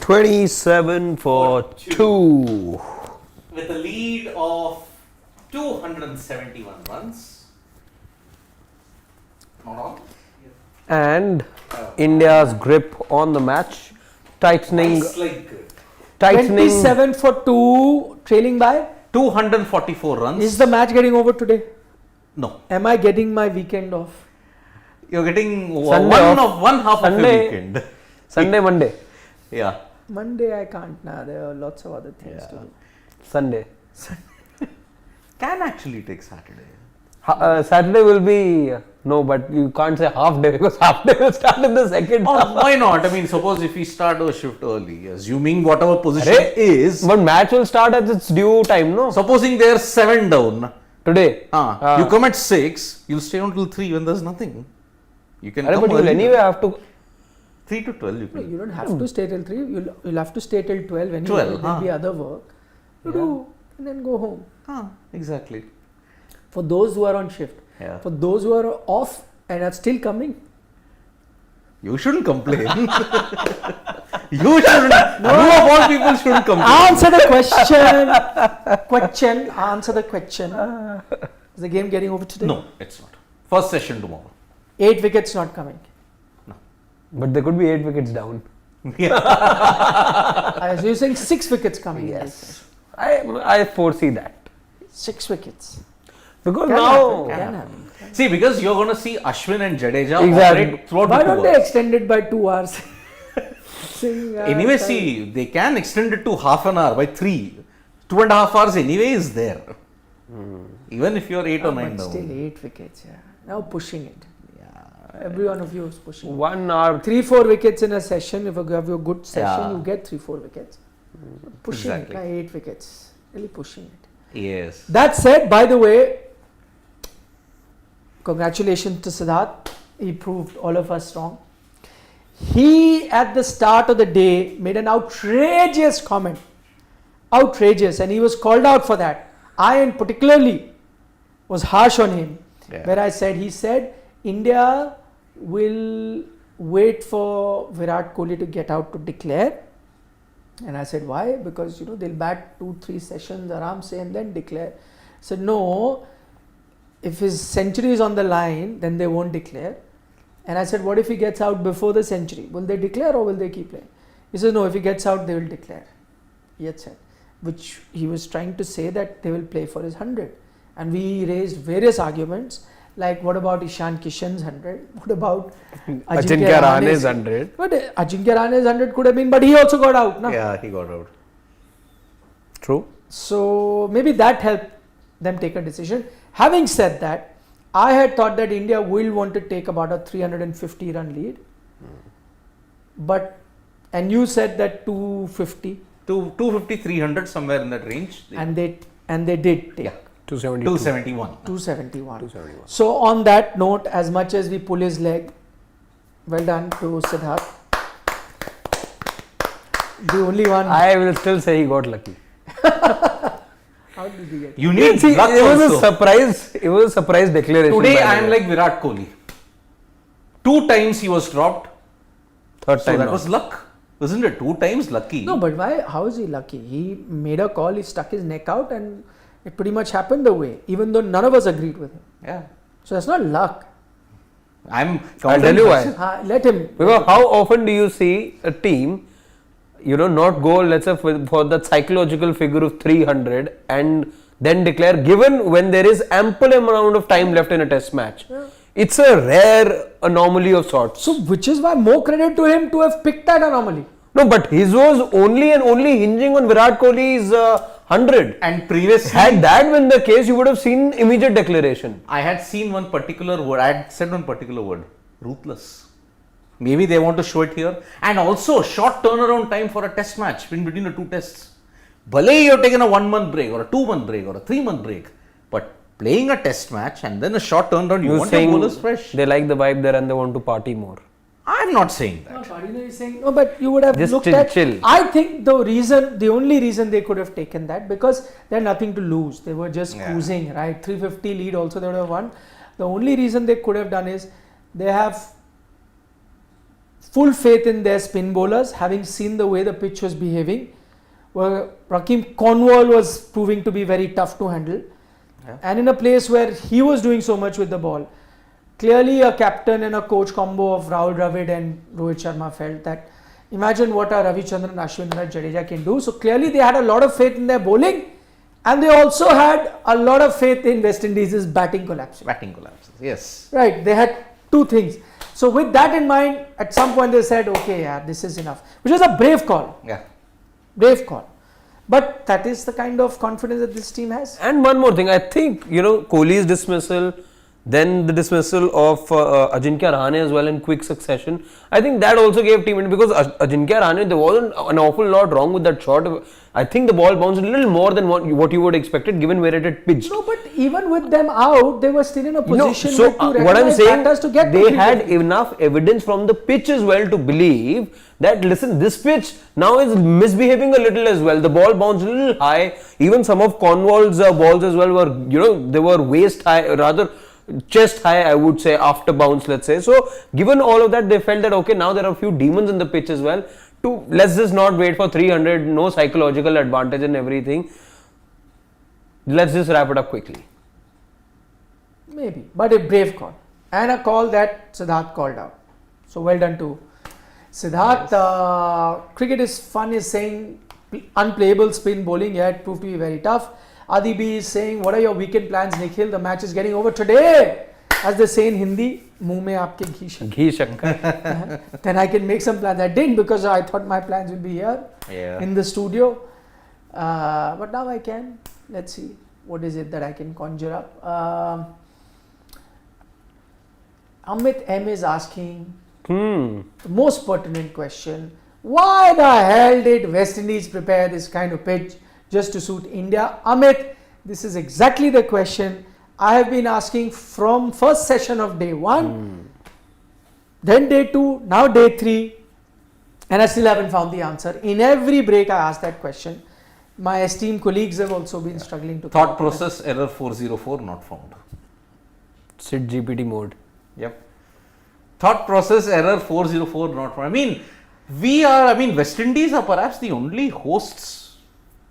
27 for 2. With a lead of 271 runs. Not all. And India's grip on the match tightening. Nice like 27 for 2, trailing by. 244 runs. Is the match getting over today? No. Am I getting my weekend off? You're getting Sunday one half of your weekend. Sunday, Monday. Yeah. Monday I can't now. There are lots of other things to do. Sunday. Can actually take Saturday. Saturday will be no, but you can't say half day because half day will start in the second half. Why not? I mean, suppose if we start our shift early, assuming whatever position is. But match will start at its due time, no? Supposing they are 7 down. Today. You come at 6, you'll stay until 3 when there's nothing. You can come but you'll early. anyway have to. 3 to 12 you No, can. you don't have to stay till 3. You'll have to stay till 12 anyway. 12, There'll be other work to do and then go home. Exactly. For those who are on shift. Yeah. For those who are off and are still coming. You shouldn't complain. You shouldn't. You of all people shouldn't complain. Answer the question. Answer the question. Is the game getting over today? No, it's not. First session tomorrow. 8 wickets not coming. But there could be 8 wickets down. So you're saying 6 wickets coming? Yes. I foresee that. 6 wickets. Because Can now. happen. See, because you're going to see Ashwin and Jadeja Exactly. operate throughout Why the don't 2 they hours. extend it by 2 hours? Anyway, see, they can extend it to half an hour by 3. 2.5 hours anyway is there. Even if you're 8 or 9 but down. still 8 wickets, Now pushing it. Every one of you is pushing. 1 hour. 3-4 wickets in a session. If you have a good session, Yeah. you get 3-4 wickets. Pushing Exactly. it, 8 wickets. Really pushing it. Yes. That said, by the way, congratulations to Siddharth. He proved all of us wrong. He, at the start of the day, made an outrageous comment. Outrageous. And he was called out for that. I, and particularly, was harsh on him. Yeah. Where I said, he said, India will wait for Virat Kohli to get out to declare. And I said, why? Because, they'll bat 2-3 sessions, aram se, and then declare. I said, no, if his century is on the line, then they won't declare. And I said, what if he gets out before the century? Will they declare or will they keep playing? He says, no, if he gets out, they will declare. He had said, which he was trying to say that they will play for his 100. And we raised various arguments. Like, what about Ishan Kishan's 100? What about Ajinkya Rahane's 100? But Ajinkya Rahane's 100 could have been, but he also got out. No? Yeah, he got out. True. So, maybe that helped them take a decision. Having said that, I had thought that India will want to take about a 350 run lead. But, and you said that 250. 250, 300, somewhere in that range. And they did take. Yeah. 271. 271. So on that note, as much as we pull his leg, well done to Siddharth. The only one. I will still say he got lucky. How did he get? You need See, luck it was also. a surprise. It was a surprise declaration. Today by I the am way. like Virat Kohli. 2 times he was dropped. Third So time. that now. was luck. Isn't it? 2 times lucky. No, but why? How is he lucky? He made a call, he stuck his neck out, and it pretty much happened the way, even though none of us agreed with him. Yeah. So that's not luck. I'll tell you why. Let him. Because how often do you see a team, not go, let's say, for that psychological figure of 300 and then declare, given when there is ample amount of time left in a test match. Yeah. It's a rare anomaly of sorts. So, which is why more credit to him to have picked that anomaly. No, but his was only and only hinging on Virat Kohli's 100. And previously, Had that been the case, you would have seen immediate declaration. I had seen one particular word. I had said one particular word. Ruthless. Maybe they want to show it here. And also, short turnaround time for a test match in between the 2 tests. Bale you're taking a 1 month break or a 2 month break or a 3 month break. But playing a test match and then a short turnaround, you want your bowlers fresh. They like the vibe there and they want to party more. I'm not saying that. No, Padina is saying, no, but you would have Just looked at. chill. I think the only reason they could have taken that, because they had nothing to lose. They were just cruising, right? 350 lead also they would have won. The only reason they could have done is they have full faith in their spin bowlers, having seen the way the pitch was behaving. Where Rakeem Cornwall was proving to be very tough to handle. Yeah. And in a place where he was doing so much with the ball, clearly a captain and a coach combo of Rahul Dravid and Rohit Sharma felt that imagine what a Ravichandran, Ashwin and Jadeja can do. So clearly they had a lot of faith in their bowling, and they also had a lot of faith in West Indies' batting collapse. Batting collapses, yes. Right, they had two things. So with that in mind, at some point they said, okay, yeah, this is enough. Which was a brave call. Yeah. Brave call. But that is the kind of confidence that this team has. And one more thing, I think, Kohli's dismissal, then the dismissal of Ajinkya Rahane as well in quick succession. I think that also gave team India, because Ajinkya Rahane, there wasn't an awful lot wrong with that shot. I think the ball bounced a little more than what you would expected given where it had pitched. No, but even with them out, they were still in a position so where to what I'm recognize saying, batters to get they to had cricket. enough evidence from the pitch as well to believe that, listen, this pitch now is misbehaving a little as well. The ball bounced a little high. Even some of Cornwall's balls as well were, they were waist high, rather chest high, I would say, after bounce, let's say. So given all of that, they felt that, okay, now there are a few demons in the pitch as well. Let's just not wait for 300, no psychological advantage and everything. Let's just wrap it up quickly. Maybe, but a brave call. And a call that Siddharth called out. So well done to Siddharth. Yes. Cricket is fun is saying unplayable spin bowling, yeah, it proved to be very tough. Adi B is saying, what are your weekend plans, Nikhil? The match is getting over today. As they say in Hindi, muh mein aapke ghee shakkar. Then I can make some plans. I didn't, because I thought my plans would be here in the studio. But now I can. Let's see. What is it that I can conjure up? Amit M is asking the most pertinent question. Why the hell did West Indies prepare this kind of pitch just to suit India? Amit, this is exactly the question I have been asking from first session of day 1, then day 2, now day 3, and I still haven't found the answer. In every break I ask that question. My esteemed colleagues have also been struggling to Thought process error 404 not found. Sit GPT mode. Yep. Thought process error 404 not found. West Indies are perhaps the only hosts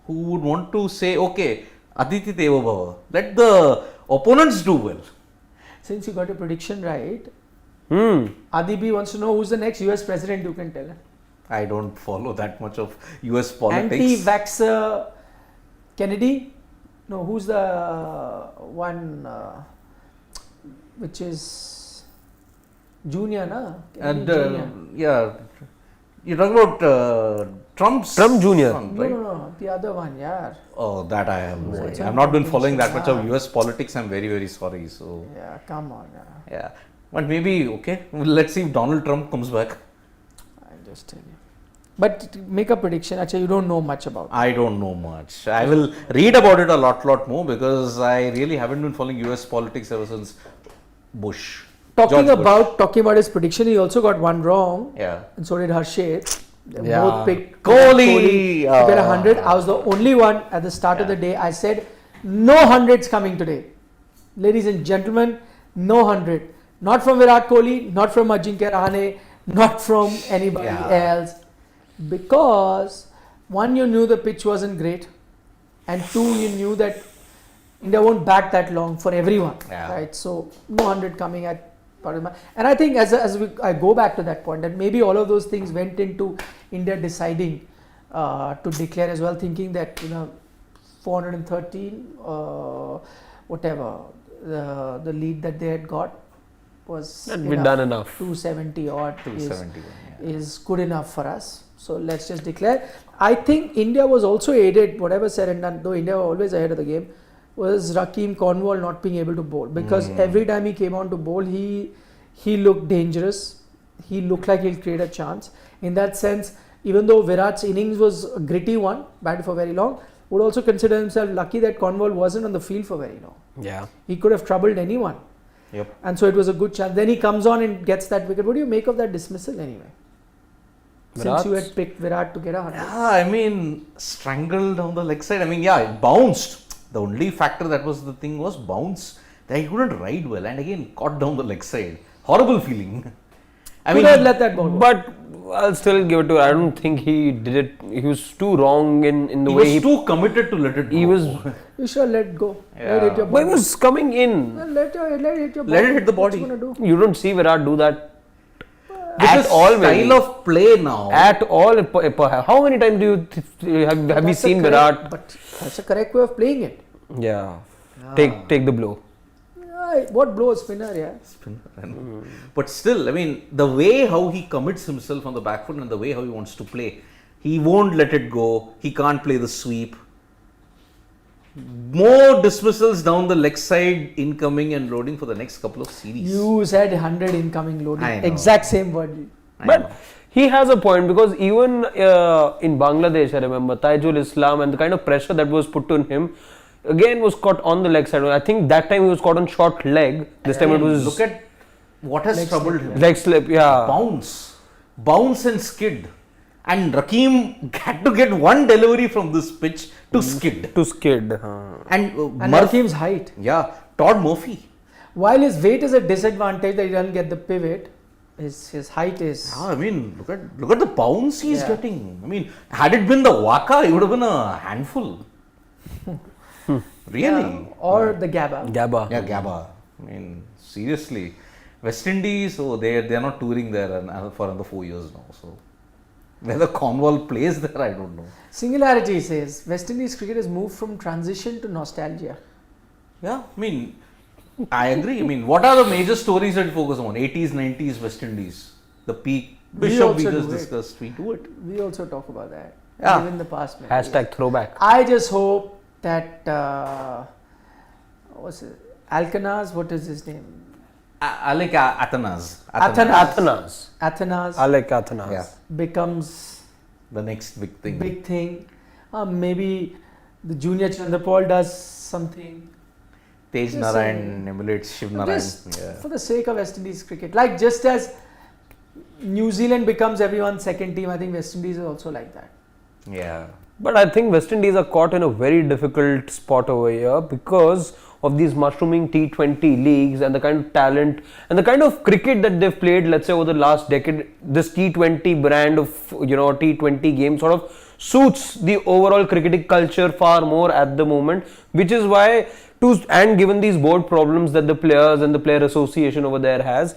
who would want to say, okay, Aditi Deva Bhava, let the opponents do well. Since you got your prediction right, Adi B wants to know who's the next US president, you can tell him. I don't follow that much of US politics. Anti-vaxxer Kennedy? No, who's the one which is Junior, na? And Junior. yeah, you're talking about Trump Jr. son, right? No, the other one, yeah. Oh, that I have no It's idea. a I've not been following that much of competition, US politics. I'm very, very sorry. So, Yeah, come on. yeah. But maybe, okay, let's see if Donald Trump comes back. I'll just tell you. But make a prediction. Actually, you don't know much about it. I don't know much. I will read about it a lot more, because I really haven't been following US politics ever since Bush. Talking George about his prediction, he also got one wrong. Yeah. And so did Harshit. They Yeah. both picked Kohli. to get 100. I was the only one at the start of the day. I said, no hundreds coming today. Ladies and gentlemen, no 100. Not from Virat Kohli, not from Ajinkya Rahane, not from anybody else. Because one, you knew the pitch wasn't great, and two, you knew that India won't bat that long for everyone, right? So no 100 coming at part of my, and I think I go back to that point, that maybe all of those things went into India deciding to declare as well, thinking that 413 whatever the lead that they had got was done enough. 270 odd 271, is good enough for us. So let's just declare. I think India was also aided, whatever said and done, though India were always ahead of the game, was Rakeem Cornwall not being able to bowl, because every time he came on to bowl, he looked dangerous. He looked like he'll create a chance. In that sense, even though Virat's innings was a gritty one, batted for very long, would also consider himself lucky that Cornwall wasn't on the field for very long. Yeah. He could have troubled anyone. Yep. And so it was a good chance. Then he comes on and gets that wicket. What do you make of that dismissal anyway? Since you had picked Virat to get 100. Yeah, strangled down the leg side. It bounced. The only factor that was the thing was bounce. That he couldn't ride well, and again caught down the leg side. Horrible feeling. I Could mean, have let that ball go. But I'll still give it to. I don't think he did it. He was too wrong in the he way was he. too committed to let it go. He was. You should let it go. Let Yeah. it hit your But he body. was coming in. Well, let it hit your body. Let it hit the What's body. it gonna do? You don't see Virat do that With at his all. style Maybe. of play now. At all. How many times do you have you That's a seen correct- Virat? But that's a correct way of playing it. Yeah. Take the blow. What blow a spinner, yeah. But still, I mean, the way how he commits himself on the back foot and the way how he wants to play, he won't let it go. He can't play the sweep. More dismissals down the leg side, incoming and loading for the next couple of series. You said 100 incoming loading. I know. Exact same word. I But know. he has a point because even in Bangladesh, I remember Taijul Islam and the kind of pressure that was put on him again was caught on the leg side. I think that time he was caught on short leg. This time it was Look at what has Leg troubled slip, him. leg slip. Yeah. Bounce and skid. And Rakim had to get one delivery from this pitch to skid. To skid. And, And Rakim's height. Yeah, Todd Murphy. While his weight is a disadvantage that he doesn't get the pivot, his height is. I mean, look at the bounce he's Yeah. getting. I mean, had it been the Waka, it would have been a handful. Really? Or the Gabba. Gabba. Yeah, Gabba. I mean, seriously. West Indies, they're not touring there for another 4 years now. So whether Cornwall plays there, I don't know. Singularity says West Indies cricket has moved from transition to nostalgia. Yeah, I mean, I agree. I mean, what are the major stories that you focus on? 80s, 90s, West Indies, the peak. Bishop, we also just do it. discussed. We do it. We also talk about that. Yeah. Even in the past. maybe. Hashtag throwback. I just hope that what's it? Alcaraz, what is his name? Alec Athanas. Athanas. Athanas Alec Athanas. Yeah. becomes The next big thing. big thing. Maybe the junior Chandrapal does something. Tej Just Narayan emulates Shiv Narayan. Just Yeah. for the sake of West Indies cricket. Like just as New Zealand becomes everyone's second team, I think West Indies is also like that. Yeah. But I think West Indies are caught in a very difficult spot over here because of these mushrooming T20 leagues and the kind of talent and the kind of cricket that they've played, let's say over the last decade. This T20 brand of T20 game sort of suits the overall cricketing culture far more at the moment, which is why and given these board problems that the players and the player association over there has,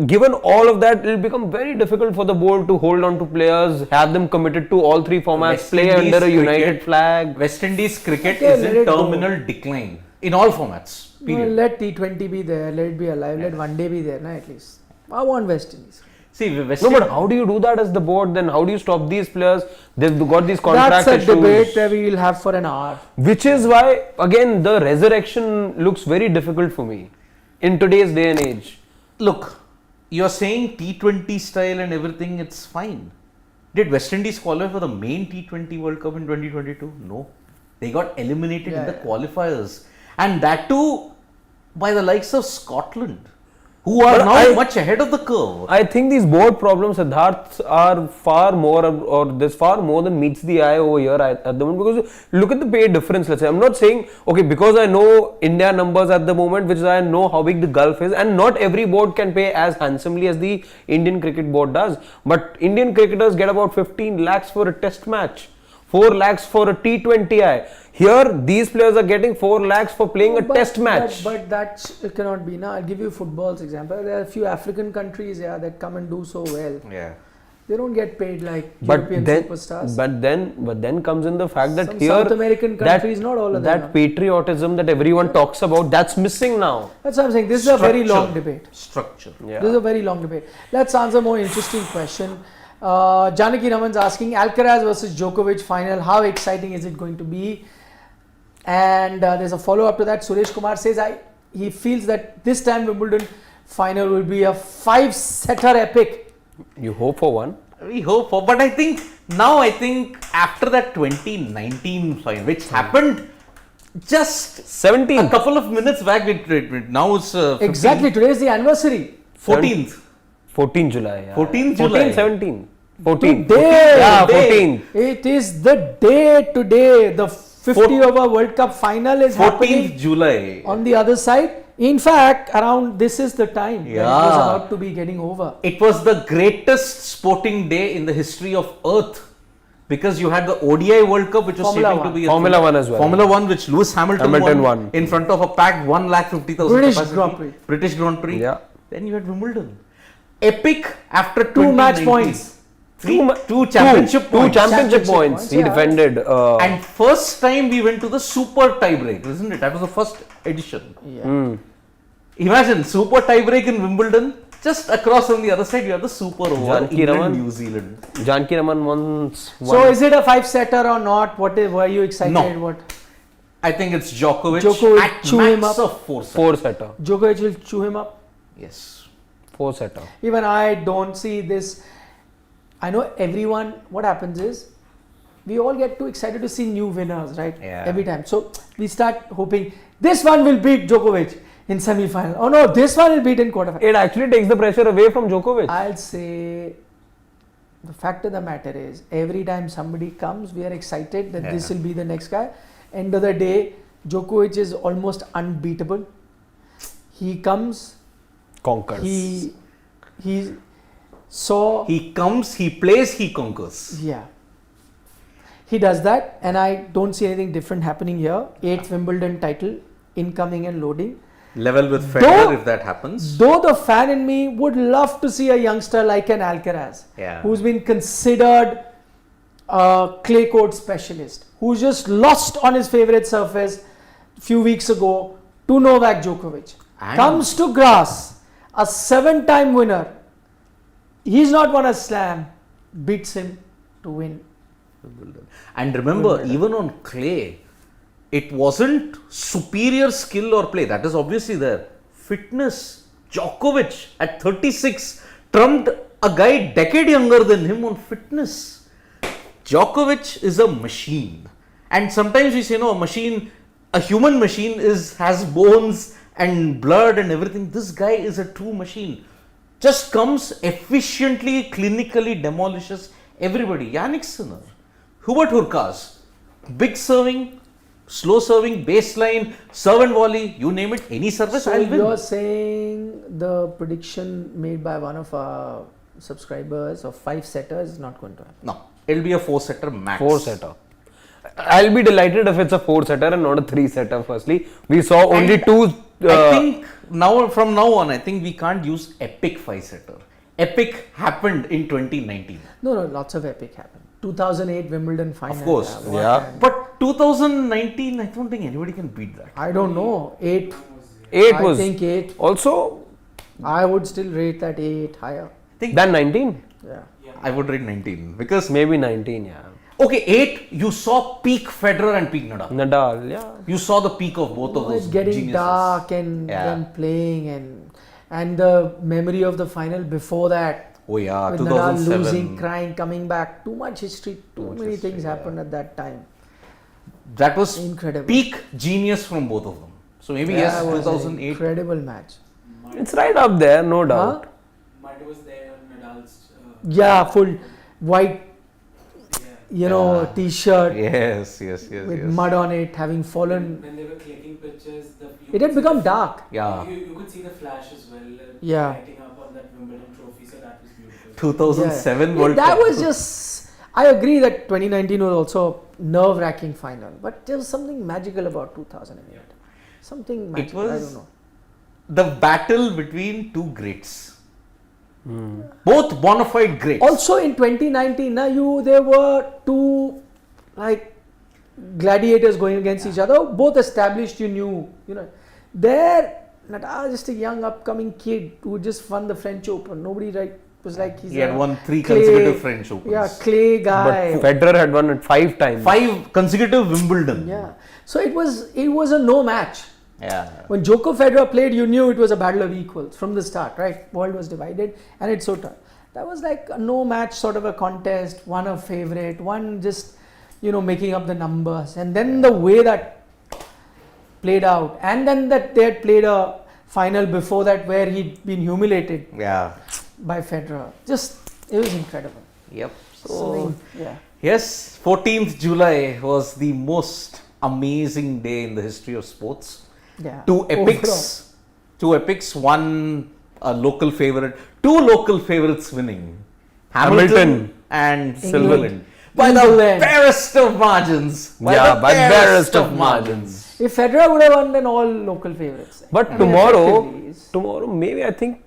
given all of that, it will become very difficult for the board to hold on to players, have them committed to all three formats, West play Indies under a united cricket- flag. West Indies cricket Okay, is let in it go. terminal decline in all formats. No, Period. let T20 be there, let it be alive, let one day be there, na, at least. I want West Indies. See, West No, but Indies. how do you do that as the board? Then how do you stop these players? They've got these contract That's a issues. debate that we will have for an hour. Which is why, again, the resurrection looks very difficult for me in today's day and age. Look, you're saying T20 style and everything, it's fine. Did West Indies qualify for the main T20 World Cup in 2022? No. They got eliminated in the qualifiers. And that too by the likes of Scotland, who are But now much ahead of the curve. I think these board problems, Siddharth, are far more, or there's far more than meets the eye over here at the moment, because look at the pay difference. Let's say, I'm not saying, okay, because I know India numbers at the moment, which I know how big the gulf is, and not every board can pay as handsomely as the Indian Cricket Board does, but Indian cricketers get about 15 lakhs for a test match, 4 lakhs for a T20I. Here, these players are getting 4 lakhs for playing a test match. But that cannot be. Now, I'll give you football's example. There are a few African countries that come and do so well. Yeah. They don't get paid like But European then, superstars. but then comes in the fact that Some here, South American countries, not all of them that are. patriotism that everyone talks about, that's missing now. That's what I'm saying. This is a very long debate. Structure. Yeah. This is a very long debate. Let's answer a more interesting question. Janaki Raman's asking, Alcaraz versus Djokovic final, how exciting is it going to be? And there's a follow-up to that. Suresh Kumar says he feels that this time Wimbledon final will be a 5-setter epic. You hope for one. We hope for, but I think after that 2019 final, which happened just 17th. a couple of minutes back, now it's 15th. Exactly, today is the anniversary. 14th. 14 July. Yeah. 14 14, July. 17. 14. Today. Yeah, Today. 14. It is the day today. The 50 over World Cup final is 14th happening. July. On the other side, In fact, around this is the time when it was Yeah. about to be getting over. It was the greatest sporting day in the history of Earth because you had the ODI World Cup, which was Formula shaping to One. be a Formula One as well. Formula One, which Lewis Hamilton, Hamilton won won. in front of a packed 150,000 British capacity. Grand Prix. British Grand Prix. Yeah. Then you had Wimbledon. Epic after 2 match 2019. points. Two championship Two points. championship Championship points. points, He yeah. defended. And first time we went to the super tiebreak, isn't it? That was the first edition. Yeah. Imagine super tiebreak in Wimbledon. Just across on the other side, you have the super over Janki England, Raman. New Zealand. Janki Raman once won. So is it a 5-setter or not? Were you excited? No. What? I think it's Djokovic. Djokovic at chew max him up. of 4-7. Four-setter. Djokovic will chew him up. Yes. Four-setter. Even I don't see this. I know everyone, what happens is, we all get too excited to see new winners, right? Yeah. Every time. So we start hoping this one will beat Djokovic in semi-final. Oh no, this one will beat in quarterfinal. It actually takes the pressure away from Djokovic. I'll say the fact of the matter is, every time somebody comes, we are excited that this will be the next guy. End of the day, Djokovic is almost unbeatable. He comes, Conquers. he saw. He comes, he plays, he conquers. Yeah. He does that, and I don't see anything different happening here. 8th Wimbledon title, incoming and loading. Level with Federer Though- if that happens. Though the fan in me would love to see a youngster like an Alcaraz, Yeah. who's been considered a clay court specialist, who's just lost on his favorite surface a few weeks ago to Novak Djokovic. And- Comes to grass, a 7-time winner. He's not won a slam, beats him to win. And remember, Wimbledon. even on clay, it wasn't superior skill or play. That is obviously there. Fitness. Djokovic at 36 trumped a guy decade younger than him on fitness. Djokovic is a machine. And sometimes we say, no, a human machine has bones and blood and everything. This guy is a true machine. Just comes efficiently, clinically demolishes everybody. Yannick Sinner, Hubert Hurkacz, big serving, slow serving, baseline, serve and volley, you name it, any service, So I'll win. you're saying the prediction made by one of our subscribers of 5-setters is not going to happen? No, it'll be a 4-setter max. Four-setter. I'll be delighted if it's a four-setter and not a three-setter. Firstly, we saw only And two. I think from now on, I think we can't use epic 5-setter. Epic happened in 2019. No, lots of epic happened. 2008 Wimbledon final. Of course. what Yeah. an- But 2019, I don't think anybody can beat that. I don't know. 8. Eight I was think 8. also I would still rate that 8 higher. than 19. Yeah. I would rate 19 because, Maybe 19. Yeah. okay, 8, you saw peak Federer and peak Nadal. Nadal. Yeah. You saw the peak of both of Oh, those it's getting geniuses. dark and Yeah. them playing and the memory of the final before that. Oh yeah, With Nadal 2007. losing, crying, coming back. Too much history. Too many history, things yeah. happened at that time. That was Incredible. peak genius from both of them. So maybe Yeah, yes, it was an 2008. incredible match. It's right up there, no doubt. Huh? Mud was there on Nadal's. Yeah, full white, Yeah. t-shirt Yes. with mud on it, having fallen. When they were clicking pictures, It had become dark. Yeah. You could see the flash as well. Yeah. Lighting up on that Wimbledon trophy, so that was beautiful. 2007 Yeah, World that Cup. was just. I agree that 2019 was also a nerve-wracking final, but there was something magical about 2008. Something magical. I was- don't know. the battle between two greats. Both bona fide greats. Also in 2019, there were two like gladiators going against each other. Both established. You knew. There Nadal just a young upcoming kid who just won the French Open. Nobody was like he's he had a won 3 clay- consecutive French Opens. Yeah, clay guy. But Federer had won it 5 times. 5 consecutive Wimbledon. Yeah. So it was a no match. Yeah. When Djoko Federer played, you knew it was a battle of equals from the start, right? World was divided, and it's so tough. That was like a no match sort of a contest. One a favorite, one just making up the numbers, and then the way that played out, and then that they had played a final before that where he'd been humiliated Yeah. by Federer. It was incredible. Yep. So, Something- yeah. yes, 14th July was the most amazing day in the history of sports. Yeah. 2 epics Two epics, one a local favorite, two local favorites winning. Hamilton and England. England. By the England. barest of margins. By barest of margins. If Federer would have won, then all local favorites. But I mean, tomorrow, effectively is- maybe I think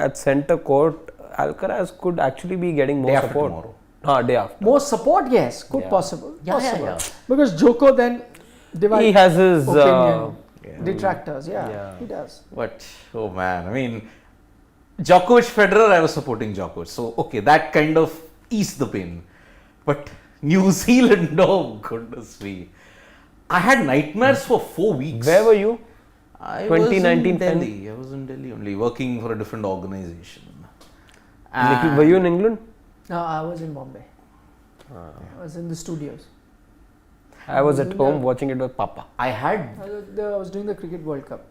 at centre court, Alcaraz could actually be getting more Day after support. tomorrow. Day after. more support, yes, good Yeah. possible. Yeah, possible. yeah. Because Joko then divides He has his opinion, Yeah. detractors. Yeah, Yeah. he does. But, oh man, I mean, Djokovic, Federer, I was supporting Djokovic. So, okay, that kind of eased the pain. But New Zealand, oh goodness me. I had nightmares for 4 weeks. Where were you? I 2019 was in Delhi. I was in Delhi only, working for a different organization. Nikhil, were you in England? No, I was in Bombay. I was in the studios. I was at home watching it with Papa. I had I was doing the Cricket World Cup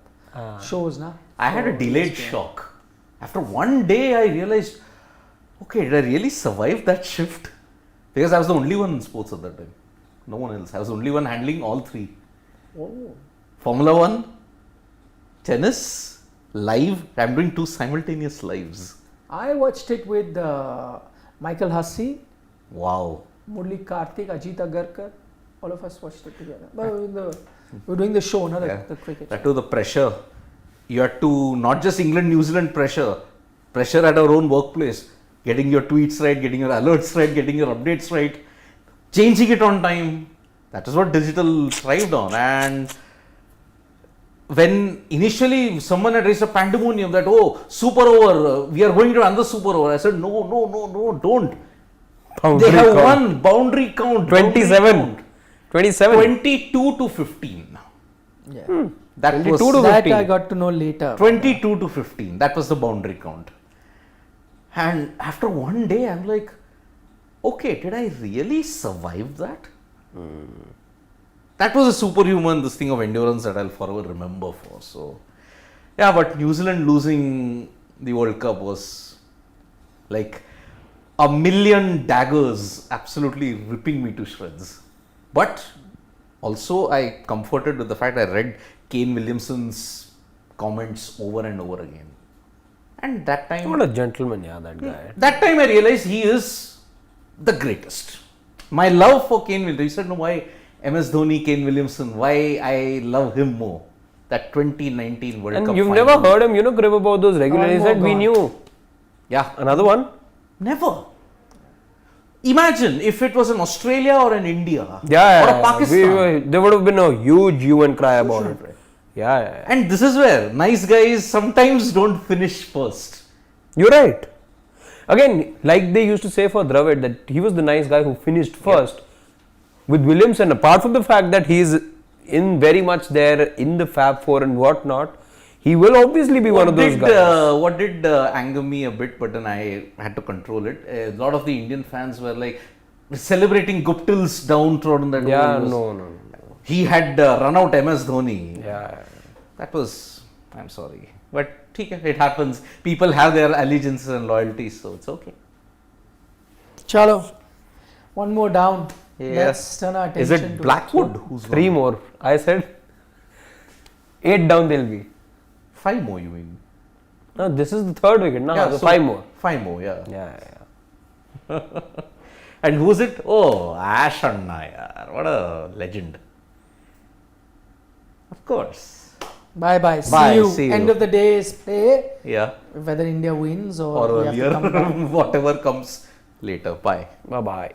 shows, na. I had a So, delayed shock. After one day, I realized, okay, did I really survive that shift? Because I was the only one in sports at that time. No one else. I was the only one handling all three. Oh. Formula One, tennis, live. I'm doing 2 simultaneous lives. I watched it with Michael Hussey, Wow. Murli Karthik, Ajit Agarkar. All of us watched it together. But we were doing the show, no, Yeah. the cricket. That was the pressure. You had to, not just England, New Zealand pressure at our own workplace. Getting your tweets right, getting your alerts right, getting your updates right, changing it on time. That is what digital thrived on. And when initially someone had raised a pandemonium that, oh, super over, we are going to another super over. I said, no, don't. They have one boundary count. 27. 27. 22 to 15. Yeah. That 22 was to That 15. I got to know later. 22 to 15. That was the boundary count. And after one day, I'm like, okay, did I really survive that? That was a superhuman, this thing of endurance that I'll forever remember for. So, yeah, but New Zealand losing the World Cup was like a million daggers absolutely ripping me to shreds. But also, I comforted with the fact I read Kane Williamson's comments over and over again. And that time, What a gentleman, yeah, that guy. that time I realized he is the greatest. My love for Kane Williamson, you said, no, why MS Dhoni, Kane Williamson, why I love him more. That 2019 World And Cup you've final. never heard him, crib about those regulars. He Oh, said, we God. knew. Yeah, Another one? never. Imagine if it was in Australia or in India or Yeah. Pakistan. There would have been a huge hue and cry about it. Yeah. And this is where nice guys sometimes don't finish first. You're right. Again, like they used to say for Dravid, that he was the nice guy who finished first. With Williamson, apart from the fact that he is in very much there in the Fab Four and whatnot, he will obviously be one of those guys. What did anger me a bit, but then I had to control it. A lot of the Indian fans were like celebrating Guptil's downtrodden that Yeah, was- no. He had run out MS Dhoni. Yeah. That was, I'm sorry. But it happens. People have their allegiances and loyalties, so it's okay. Chalo. One more down. Yes. Let's turn our attention Is it to Blackwood who's 3 won? more. I said 8 down they'll be. 5 more, you mean? No, this is the 3rd wicket. No, so so 5 more. 5 more, yeah. Yeah. And who's it? Oh, Ash Anna, yaar. What a legend. Of course. Bye bye. Bye, See you. see you. End of the day is play. Yeah. Whether India wins or Or we have to come back. earlier, whatever comes later. Bye. Bye bye.